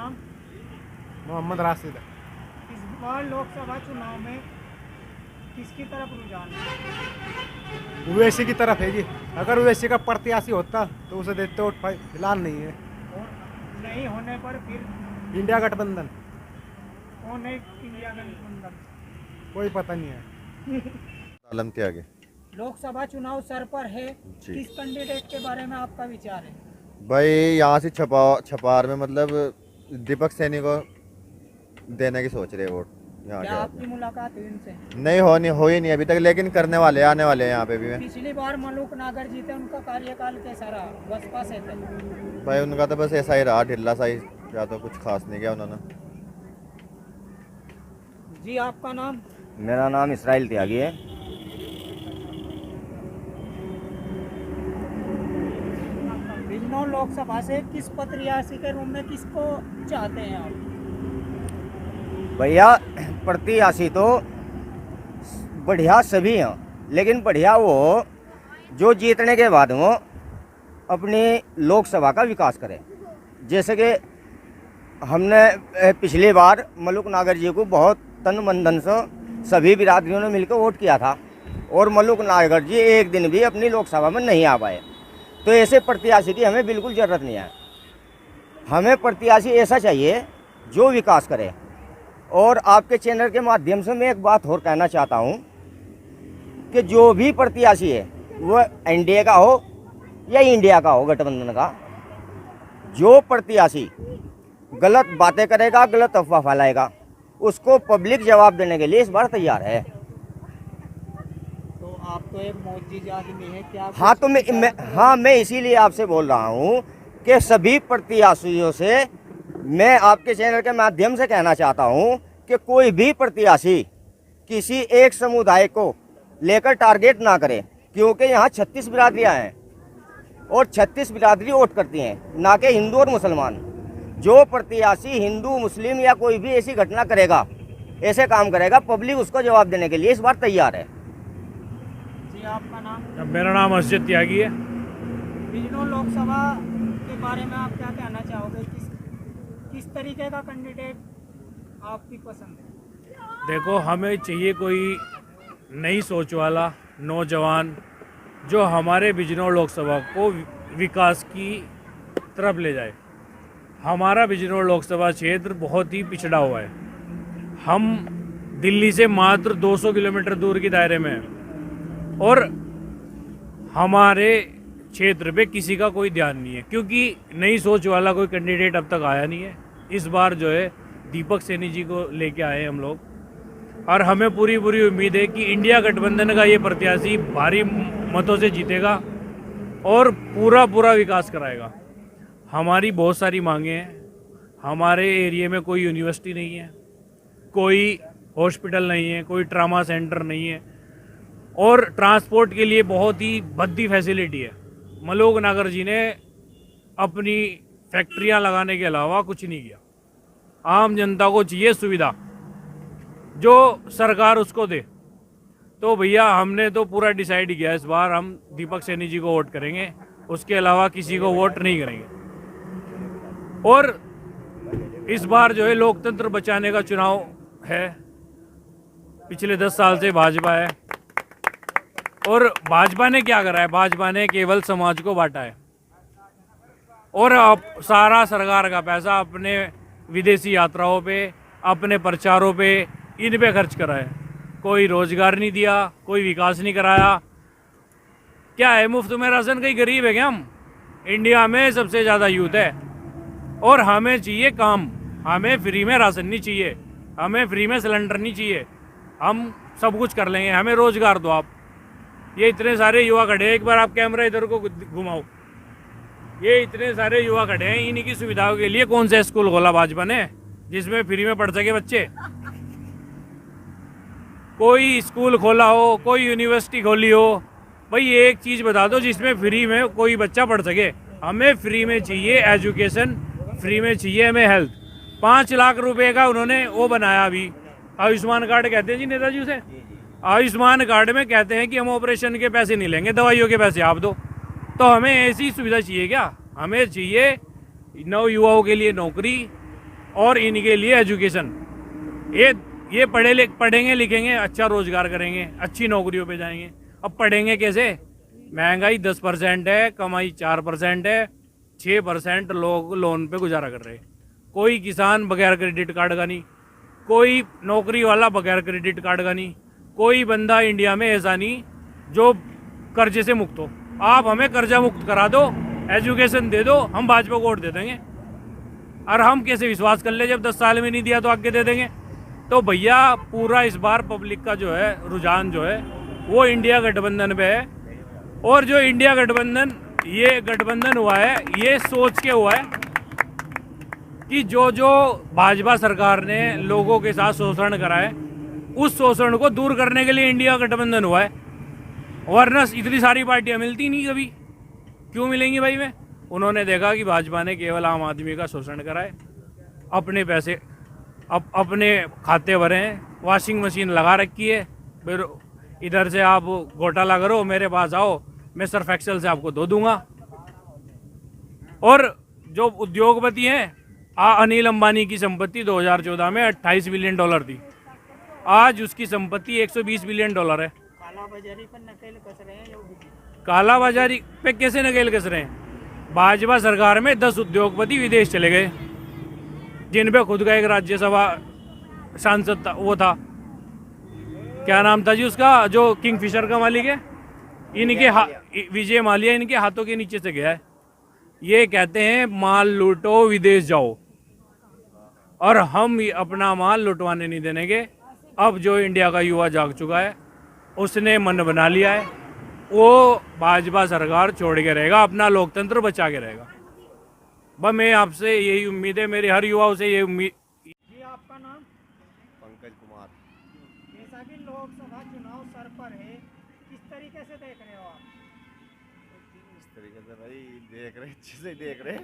नाम? मोहम्मद राशिद। इस बार लोकसभा चुनाव में किसकी तरफ रुझान है? ओवैसी की तरफ है जी। अगर ओवैसी का प्रत्याशी होता तो उसे देते वोट, फिलहाल नहीं है। और नहीं होने पर फिर इंडिया गठबंधन। कौन है इंडिया गठबंधन? कोई पता नहीं है। आलम त्यागी। लोकसभा चुनाव सर पर है, जी। किस कैंडिडेट के बारे में आपका विचार है? भाई यहाँ से छपार में मतलब दीपक सैनी को देने की सोच रहे हैं वोट यहाँ क्या के आपकी आदमी। मुलाकात हुई उनसे? नहीं हो ही नहीं अभी तक, लेकिन करने वाले हैं, आने वाले हैं यहाँ पे भी। पिछली बार मलूक नागर जीते, उनका कार्यकाल कैसा रहा? बसपा से थे। भाई उनका तो बस ऐसा ही रहा, ढिल्ला सा ही, या तो कुछ खास नहीं किया उन्होंने। जी आपका नाम? मेरा नाम इसराइल त्यागी है। बिजनौर लोकसभा से किस प्रत्याशी के रूप में किसको चाहते हैं आप? भैया प्रत्याशी तो बढ़िया सभी हैं, लेकिन बढ़िया वो जो जीतने के बाद वो अपनी लोकसभा का विकास करे। जैसे कि हमने पिछली बार मलूक नागर जी को बहुत तन मन धन से सभी बिरादरियों ने मिलकर वोट किया था, और मलूक नागर जी एक दिन भी अपनी लोकसभा में नहीं आ पाए। तो ऐसे प्रत्याशी की हमें बिल्कुल ज़रूरत नहीं है। हमें प्रत्याशी ऐसा चाहिए जो विकास करे। और आपके चैनल के माध्यम से मैं एक बात और कहना चाहता हूँ कि जो भी प्रत्याशी है वो एनडीए का हो या इंडिया का हो, गठबंधन का, जो प्रत्याशी गलत बातें करेगा, गलत अफवाह फैलाएगा, उसको पब्लिक जवाब देने के लिए इस बार तैयार है। तो आप तो एक मोदी आदमी है, क्या? हाँ तो मैं इसीलिए आपसे बोल रहा हूँ कि सभी प्रत्याशियों से मैं आपके चैनल के माध्यम से कहना चाहता हूँ कि कोई भी प्रत्याशी किसी एक समुदाय को लेकर टारगेट ना करे, क्योंकि यहाँ 36 बिरादरियाँ हैं और 36 बिरादरी वोट करती हैं, ना कि हिंदू और मुसलमान। जो प्रत्याशी हिंदू मुस्लिम या कोई भी ऐसी घटना करेगा, ऐसे काम करेगा, पब्लिक उसको जवाब देने के लिए इस बार तैयार है। जी आपका नाम? मेरा नाम अर्शद त्यागी है। बिजनौर लोकसभा के बारे में आप क्या कहना चाहोगे? किस तरीके का कैंडिडेट आपकी पसंद है? देखो, हमें चाहिए कोई नई सोच वाला नौजवान जो हमारे बिजनौर लोकसभा को विकास की तरफ ले जाए। हमारा बिजनौर लोकसभा क्षेत्र बहुत ही पिछड़ा हुआ है। हम दिल्ली से मात्र 200 किलोमीटर दूर के दायरे में हैं और हमारे क्षेत्र पे किसी का कोई ध्यान नहीं है, क्योंकि नई सोच वाला कोई कैंडिडेट अब तक आया नहीं है। इस बार जो है दीपक सैनी जी को लेके आए हम लोग, और हमें पूरी उम्मीद है कि इंडिया गठबंधन का ये प्रत्याशी भारी मतों से जीतेगा और पूरा विकास कराएगा। हमारी बहुत सारी मांगे हैं। हमारे एरिया में कोई यूनिवर्सिटी नहीं है, कोई हॉस्पिटल नहीं है, कोई ट्रामा सेंटर नहीं है, और ट्रांसपोर्ट के लिए बहुत ही भद्दी फैसिलिटी है। मलूक नागर जी ने अपनी फैक्ट्रियां लगाने के अलावा कुछ नहीं किया। आम जनता को चाहिए सुविधा, जो सरकार उसको दे। तो भैया हमने तो पूरा डिसाइड किया, इस बार हम दीपक सैनी जी को वोट करेंगे, उसके अलावा किसी को वोट नहीं करेंगे। और इस बार जो है लोकतंत्र बचाने का चुनाव है। पिछले 10 साल से भाजपा है, और भाजपा ने क्या करा है? भाजपा ने केवल समाज को बांटा है और अब सारा सरकार का पैसा अपने विदेशी यात्राओं पे, अपने प्रचारों पे, इन पे खर्च करा है। कोई रोजगार नहीं दिया, कोई विकास नहीं कराया। क्या है, मुफ्त में राशन? कहीं गरीब है क्या हम? इंडिया में सबसे ज़्यादा यूथ है और हमें चाहिए काम। हमें फ्री में राशन नहीं चाहिए, हमें फ्री में सिलेंडर नहीं चाहिए। हम सब कुछ कर लेंगे, हमें रोजगार दो आप। ये इतने सारे युवा खड़े हैं, एक बार आप कैमरा इधर को घुमाओ। ये इतने सारे युवा खड़े हैं, इन्हीं की सुविधाओं के लिए कौन सा स्कूल खोला भाजपा ने जिसमें फ्री में पढ़ सके बच्चे? कोई स्कूल खोला हो, कोई यूनिवर्सिटी खोली हो, भाई एक चीज़ बता दो जिसमें फ्री में कोई बच्चा पढ़ सके। हमें फ्री में चाहिए एजुकेशन, फ्री में चाहिए हमें हेल्थ। 5 लाख रुपए का उन्होंने वो बनाया अभी, आयुष्मान कार्ड कहते हैं जी नेताजी उसे। आयुष्मान कार्ड में कहते हैं कि हम ऑपरेशन के पैसे नहीं लेंगे, दवाइयों के पैसे आप दो। तो हमें ऐसी सुविधा चाहिए क्या? हमें चाहिए नव युवाओं के लिए नौकरी, और इनके लिए एजुकेशन। ये पढ़ेंगे लिखेंगे, अच्छा रोजगार करेंगे, अच्छी नौकरियों पे जाएंगे। अब पढ़ेंगे कैसे? महंगाई 10% है, कमाई 4% है, 6% लोग लोन पे गुजारा कर रहे हैं। कोई किसान बगैर क्रेडिट कार्ड का नहीं, कोई नौकरी वाला बगैर क्रेडिट कार्ड का नहीं, कोई बंदा इंडिया में ऐसा नहीं जो कर्जे से मुक्त हो। आप हमें कर्जा मुक्त करा दो, एजुकेशन दे दो, हम भाजपा को वोट दे देंगे। और हम कैसे विश्वास कर ले, जब 10 साल में नहीं दिया तो आगे दे देंगे। तो भैया पूरा इस बार पब्लिक का जो है रुझान जो है वो इंडिया गठबंधन पे है। और जो इंडिया गठबंधन ये गठबंधन हुआ है, ये सोच के हुआ है कि जो भाजपा सरकार ने लोगों के साथ शोषण करा है, उस शोषण को दूर करने के लिए इंडिया गठबंधन हुआ है। वरना इतनी सारी पार्टियां मिलती नहीं कभी। क्यों मिलेंगी भाई? में उन्होंने देखा कि भाजपा ने केवल आम आदमी का शोषण करा है, अपने पैसे अपने खाते भरे हैं, वॉशिंग मशीन लगा रखी है, फिर इधर से आप घोटाला करो, मेरे पास आओ, मैं सर्फ एक्सेल से आपको धो दूंगा। और जो उद्योगपति हैं, अनिल अंबानी की संपत्ति 2014 में $28 बिलियन थी। आज उसकी संपत्ति $120 बिलियन है। कालाबाजारी पर नकेल कस रहे हैं योगी। कालाबाजारी पे कैसे नकेल कस रहे हैं? भाजपा सरकार में 10 उद्योगपति विदेश चले गए, जिन पे खुद का एक राज्यसभा सांसद था, वो था, क्या नाम था जी उसका, जो किंगफिशर का मालिक है, इनके विजय माल्या इनके हाथों के नीचे से गया है। ये कहते हैं माल लूटो विदेश जाओ, और हम अपना माल लुटवाने नहीं देंगे। अब जो इंडिया का युवा जाग चुका है, उसने मन बना लिया है, वो भाजपा सरकार छोड़ के रहेगा, अपना लोकतंत्र बचा के रहेगा। बस मैं आपसे यही उम्मीद है, मेरे हर युवाओं से यही उम्मीद। जी आपका नाम? पंकज कुमार। जैसा कि लोकसभा चुनाव सर पर है, किस तरीके से देख रहे हो आप? इस तरीके से भाई देख रहे, अच्छे से देख रहे।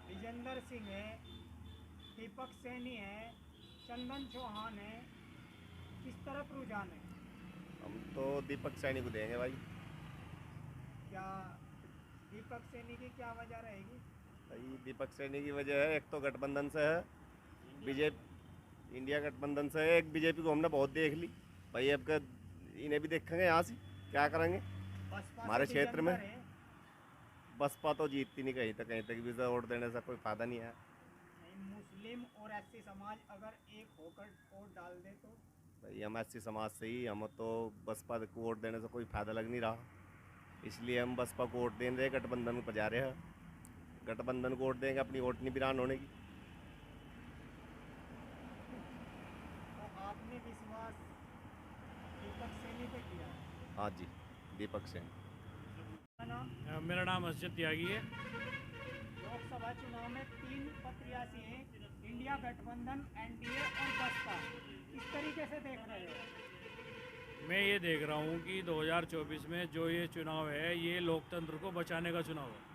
विजेंद्र सिंह है, दीपक सैनी है, चंदन चौहान है, किस तरफ रुझान है? हम तो दीपक सैनी को देंगे भाई। क्या दीपक सैनी की क्या वजह रहेगी? भाई दीपक सैनी की वजह है, एक तो गठबंधन से है, बीजेपी इंडिया गठबंधन से है, एक बीजेपी को हमने बहुत देख ली भाई, अब इन्हें भी देखेंगे यहाँ से क्या करेंगे। बसपा हमारे से क्षेत्र में विजेंद्र है। बसपा तो जीतती नहीं, कहीं तक भी वोट देने से कोई फायदा नहीं है। नहीं, मुस्लिम और एससी समाज अगर एक होकर वोट डाल दे तो? भाई हम एससी समाज से ही, हम तो बसपा को वोट देने से कोई फायदा लग नहीं रहा, इसलिए हम बसपा को वोट दे रहे, गठबंधन को जा रहे हैं। गठबंधन को वोट देंगे, अपनी वोट नहीं बिरान होने की। तो आपने विश्वास दीपक सैनी पे किया है? हाँ जी, दीपक सैनी। क्या नाम? मेरा नाम असजद त्यागी है। लोकसभा चुनाव में 3 प्रत्याशी हैं, इंडिया गठबंधन, एनडीए और बसपा, किस तरीके से देख रहे हो? मैं ये देख रहा हूँ कि 2024 में जो ये चुनाव है, ये लोकतंत्र को बचाने का चुनाव है।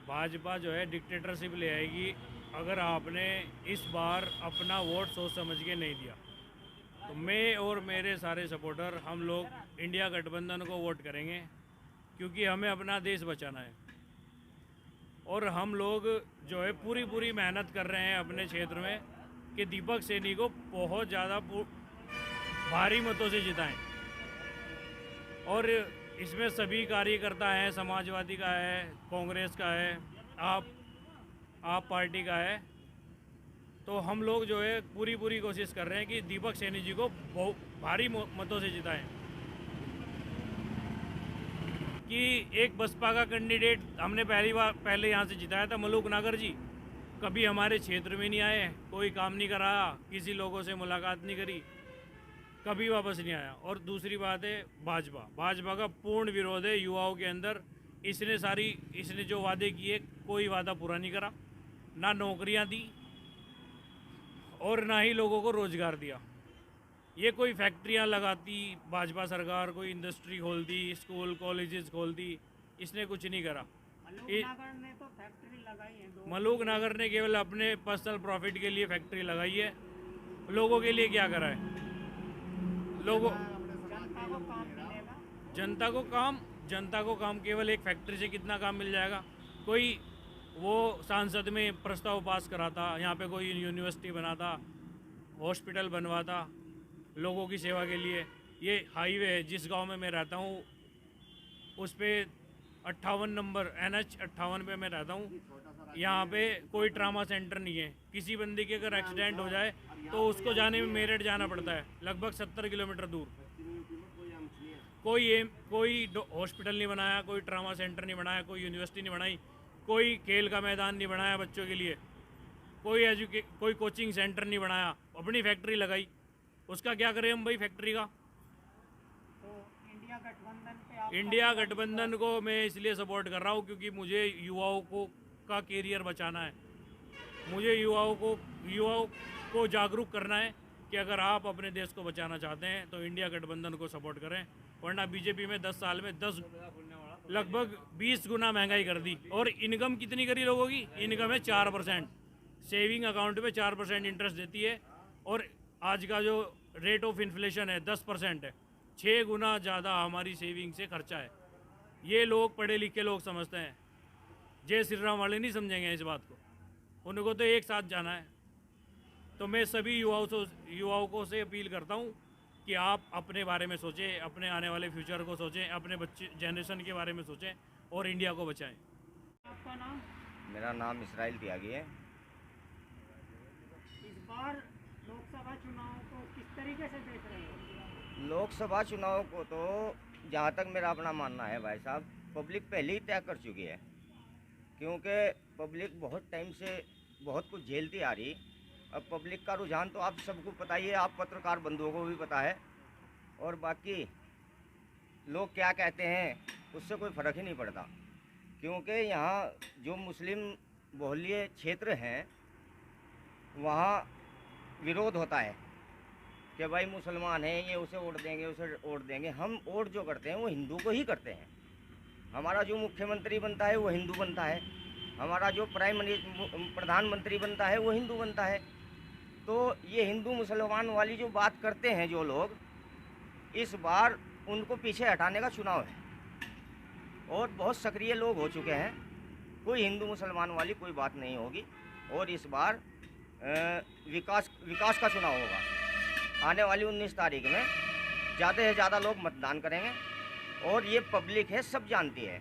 भाजपा जो है डिक्टेटरशिप ले आएगी अगर आपने इस बार अपना वोट सोच समझ के नहीं दिया। तो मैं और मेरे सारे सपोर्टर, हम लोग इंडिया गठबंधन को वोट करेंगे, क्योंकि हमें अपना देश बचाना है। और हम लोग जो है पूरी मेहनत कर रहे हैं अपने क्षेत्र में कि दीपक सैनी को बहुत ज़्यादा भारी मतों से जिताएं। और इसमें सभी कार्यकर्ता हैं, समाजवादी का है, कांग्रेस का है, आप पार्टी का है। तो हम लोग जो है पूरी कोशिश कर रहे हैं कि दीपक सैनी जी को बहुत भारी मतों से जिताएं। कि एक बसपा का कैंडिडेट हमने पहले यहाँ से जिताया था, मलूक नागर जी, कभी हमारे क्षेत्र में नहीं आए, कोई काम नहीं कराया, किसी लोगों से मुलाकात नहीं करी, कभी वापस नहीं आया। और दूसरी बात है भाजपा का पूर्ण विरोध है युवाओं के अंदर। इसने जो वादे किए, कोई वादा पूरा नहीं करा, ना नौकरियां दी और ना ही लोगों को रोजगार दिया। ये कोई फैक्ट्रियां लगाती भाजपा सरकार, कोई इंडस्ट्री खोलती, स्कूल कॉलेजेस खोलती, इसने कुछ नहीं करा। मलूक नागर ने तो फैक्ट्री लगाई है, 2 मलूक नागर ने केवल अपने पर्सनल प्रॉफिट के लिए फैक्ट्री लगाई है, लोगों के लिए क्या करा है? लोगों जनता को काम मिलेगा? जनता को काम केवल एक फैक्ट्री से कितना काम मिल जाएगा? कोई वो सांसद में प्रस्ताव पास करा था, यहाँ पे कोई यूनिवर्सिटी बना था, हॉस्पिटल बनवा था लोगों की सेवा के लिए। ये हाईवे है, जिस गांव में मैं रहता हूँ उस पे 58 नंबर NH 58 पे मैं रहता हूँ। यहाँ पे कोई ट्रामा सेंटर नहीं है। किसी बंदे के अगर एक्सीडेंट हो जाए तो उसको जाने में मेरठ जाना पड़ता है, लगभग 70 किलोमीटर दूर। कोई हॉस्पिटल नहीं बनाया, कोई ट्रामा सेंटर नहीं बनाया, कोई यूनिवर्सिटी नहीं बनाई, कोई खेल का मैदान नहीं बनाया बच्चों के लिए, कोई कोचिंग सेंटर नहीं बनाया। अपनी फैक्ट्री लगाई, उसका क्या करें हम भाई फैक्ट्री का। तो इंडिया गठबंधन पे आप इंडिया गठबंधन को मैं इसलिए सपोर्ट कर रहा हूँ क्योंकि मुझे युवाओं का कैरियर बचाना है। मुझे युवाओं को जागरूक करना है कि अगर आप अपने देश को बचाना चाहते हैं तो इंडिया गठबंधन को सपोर्ट करें, वरना बीजेपी में 10 साल में लगभग 20 गुना महंगाई कर दी। और इनकम कितनी करी लोगों की? इनकम है 4%, सेविंग अकाउंट पे 4% इंटरेस्ट देती है, और आज का जो रेट ऑफ इन्फ्लेशन है 10% है। 6 गुना ज़्यादा हमारी सेविंग से खर्चा है। ये लोग पढ़े लिखे लोग समझते हैं, जय श्री राम वाले नहीं समझेंगे इस बात को, उनको तो एक साथ जाना है। तो मैं सभी युवाओं को से अपील करता हूँ कि आप अपने बारे में सोचें, अपने आने वाले फ्यूचर को सोचें, अपने बच्चे जनरेशन के बारे में सोचें और इंडिया को बचाएं। आपका नाम? मेरा नाम इसराइल त्यागी है। इस बार लोकसभा चुनाव को किस तरीके से देख रहे हो? लोकसभा चुनाव को तो जहाँ तक मेरा अपना मानना है भाई साहब, पब्लिक पहले ही तय कर चुकी है, क्योंकि पब्लिक बहुत टाइम से बहुत कुछ झेलती आ रही। अब पब्लिक का रुझान तो आप सबको पता ही है, आप पत्रकार बंधुओं को भी पता है, और बाकी लोग क्या कहते हैं उससे कोई फ़र्क ही नहीं पड़ता, क्योंकि यहाँ जो मुस्लिम बहुल्य क्षेत्र हैं वहाँ विरोध होता है कि भाई मुसलमान हैं, ये उसे वोट देंगे, उसे वोट देंगे। हम वोट जो करते हैं वो हिंदू को ही करते हैं। हमारा जो मुख्यमंत्री बनता है वो हिंदू बनता है, हमारा जो प्रधानमंत्री बनता है वो हिंदू बनता है। तो ये हिंदू मुसलमान वाली जो बात करते हैं जो लोग, इस बार उनको पीछे हटाने का चुनाव है, और बहुत सक्रिय लोग हो चुके हैं। कोई हिंदू मुसलमान वाली कोई बात नहीं होगी, और इस बार विकास का चुनाव होगा। आने वाली 19 तारीख में ज़्यादा से ज़्यादा लोग मतदान करेंगे, और ये पब्लिक है, सब जानती है,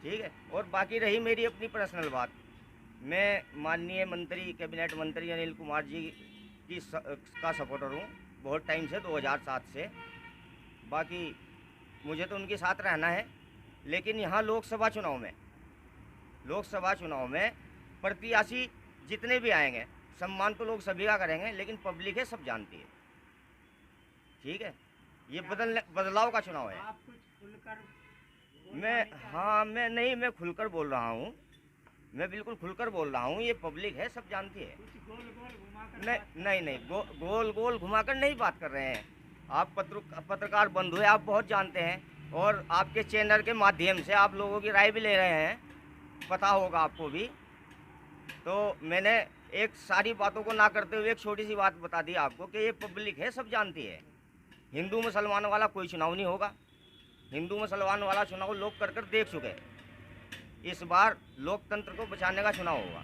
ठीक है। और बाकी रही मेरी अपनी पर्सनल बात, मैं माननीय मंत्री, कैबिनेट मंत्री अनिल कुमार जी का सपोर्टर हूँ बहुत टाइम से, 2007 से। बाकी मुझे तो उनके साथ रहना है, लेकिन यहाँ लोकसभा चुनाव में प्रत्याशी जितने भी आएंगे, सम्मान तो लोग सभी का करेंगे, लेकिन पब्लिक है, सब जानती है, ठीक है। ये बदलाव का चुनाव है। आप कुछ खुलकर मैं खुलकर बोल रहा हूँ, मैं बिल्कुल खुलकर बोल रहा हूँ। ये पब्लिक है, सब जानती है। कुछ गोल घुमाकर नहीं, गोल घुमाकर नहीं बात कर रहे हैं। आप पत्रकार बंधु हैं, आप बहुत जानते हैं, और आपके चैनल के माध्यम से आप लोगों की राय भी ले रहे हैं, पता होगा आपको भी। तो मैंने एक सारी बातों को ना करते हुए एक छोटी सी बात बता दी आपको कि ये पब्लिक है, सब जानती है। हिंदू मुसलमान वाला कोई चुनाव नहीं होगा। हिंदू मुसलमान वाला चुनाव लोग कर देख चुके। इस बार लोकतंत्र को बचाने का चुनाव होगा।